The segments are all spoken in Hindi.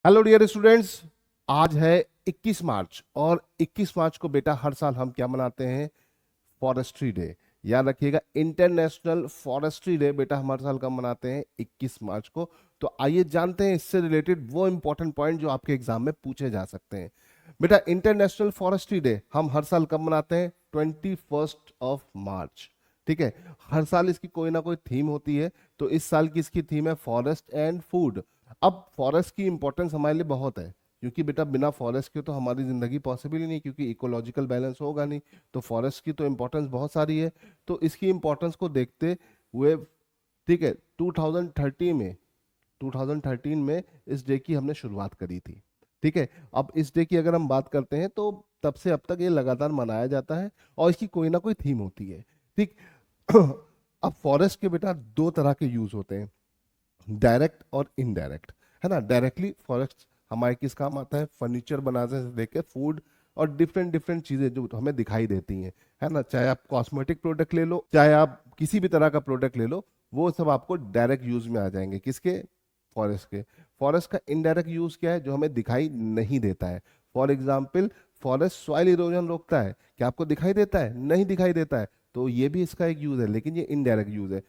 हेलो डियर स्टूडेंट्स, आज है 21 मार्च और 21 मार्च को बेटा हर साल हम क्या मनाते हैं? Forestry day. याद रखिएगा, इंटरनेशनल फॉरेस्ट्री डे बेटा हम हर साल कब मनाते हैं? 21 मार्च को। तो आइए जानते हैं इससे रिलेटेड वो इंपॉर्टेंट पॉइंट जो आपके एग्जाम में पूछे जा सकते हैं। बेटा इंटरनेशनल फॉरेस्ट्री डे हम हर साल कब मनाते हैं? 21 मार्च। ठीक है, हर साल इसकी कोई ना कोई थीम होती है। तो इस साल की इसकी थीम है फॉरेस्ट एंड फूड। अब फॉरेस्ट की इंपॉर्टेंस हमारे लिए बहुत है, क्योंकि बेटा बिना फॉरेस्ट के तो हमारी जिंदगी पॉसिबल ही नहीं, क्योंकि इकोलॉजिकल बैलेंस होगा नहीं। तो फॉरेस्ट की तो इंपॉर्टेंस बहुत सारी है। तो इसकी इंपॉर्टेंस को देखते हुए, ठीक है, 2013 में इस डे की हमने शुरुआत करी थी। ठीक है, अब इस डे की अगर हम बात करते हैं तो तब से अब तक ये लगातार मनाया जाता है और इसकी कोई ना कोई थीम होती है। ठीक। अब फॉरेस्ट के बेटा दो तरह के यूज होते हैं, डायरेक्ट और इनडायरेक्ट, है ना। डायरेक्टली फॉरेस्ट हमारे किस काम आता है? फर्नीचर बनाने से लेकर फूड और डिफरेंट डिफरेंट चीजें जो हमें दिखाई देती हैं, है ना। चाहे आप कॉस्मेटिक प्रोडक्ट ले लो, चाहे आप किसी भी तरह का प्रोडक्ट ले लो, वो सब आपको डायरेक्ट यूज में आ जाएंगे। किसके? फॉरेस्ट के। फॉरेस्ट का इनडायरेक्ट यूज क्या है, जो हमें दिखाई नहीं देता है? For example, forest soil erosion रोकता है, क्या आपको दिखाई देता है? नहीं दिखाई देता है, तो ये भी इसका एक यूज है, लेकिन ये इनडायरेक्ट यूज है।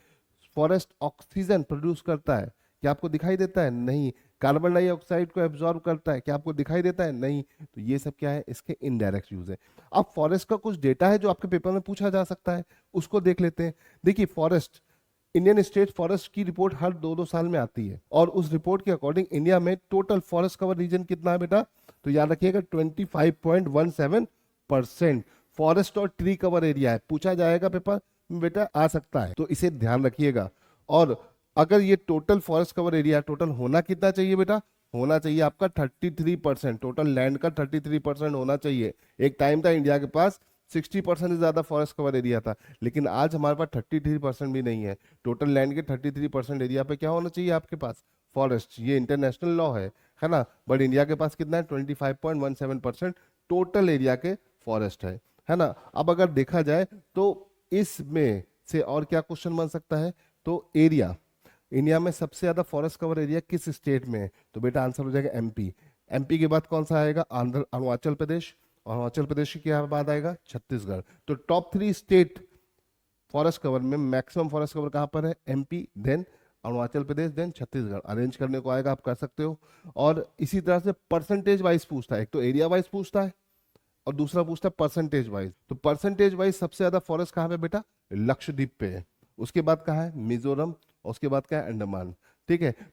फॉरेस्ट ऑक्सीजन प्रोड्यूस करता है, क्या आपको दिखाई देता है? नहीं। कार्बन डाइऑक्साइड को एब्जॉर्ब करता है, क्या आपको दिखाई देता है? नहीं। तो ये सब क्या है? इसके इनडायरेक्ट यूज है। अब फॉरेस्ट का कुछ डेटा है जो आपके पेपर में पूछा जा सकता है, उसको देख लेते हैं। देखिए, फॉरेस्ट, इंडियन स्टेट फॉरेस्ट की रिपोर्ट हर दो दो साल में आती है और उस रिपोर्ट के अकॉर्डिंग इंडिया में टोटल फॉरेस्ट कवर रीजन कितना है बेटा? तो याद रखिएगा 25.17% फॉरेस्ट और ट्री कवर एरिया है। पूछा जाएगा पेपर में बेटा, आ सकता है, तो इसे ध्यान रखिएगा। और अगर ये total forest cover area total होना कितना चाहिए बेटा? होना चाहिए आपका 33%। टोटल लैंड का 33% होना चाहिए। एक टाइम था इंडिया के पास 60% से ज्यादा फॉरेस्ट कवर एरिया था, लेकिन आज हमारे पास 33% भी नहीं है। टोटल लैंड के 33% एरिया पे क्या होना चाहिए आपके पास? फॉरेस्ट। ये इंटरनेशनल लॉ है ना। बट इंडिया के पास कितना है? 25.17% टोटल एरिया के फॉरेस्ट है ना। अब अगर देखा जाए तो इसमें से और क्या क्वेश्चन बन सकता है? तो एरिया, इंडिया में सबसे ज्यादा फॉरेस्ट कवर एरिया किस स्टेट में है? तो बेटा आंसर हो जाएगा एमपी। एमपी के बाद कौन सा आएगा? आंध्र, अरुणाचल प्रदेश। और अरुणाचल प्रदेश के बाद आएगा छत्तीसगढ़। तो टॉप 3 स्टेट फॉरेस्ट कवर में मैक्सिमम फॉरेस्ट कवर कहाँ पर है? MP, then Arunachal Pradesh, then Chhattisgarh. Arrange करने को आएगा, आप कर सकते हो। और इसी तरह से परसेंटेज वाइज पूछता है, एक तो एरिया वाइज पूछता है और दूसरा पूछता है परसेंटेज वाइज। तो परसेंटेज वाइज सबसे ज्यादा फॉरेस्ट कहाँ पे बेटा? लक्षद्वीप पे है। उसके बाद कहाँ है? मिजोरम। और उसके बाद क्या है? अंडमान। ठीक है,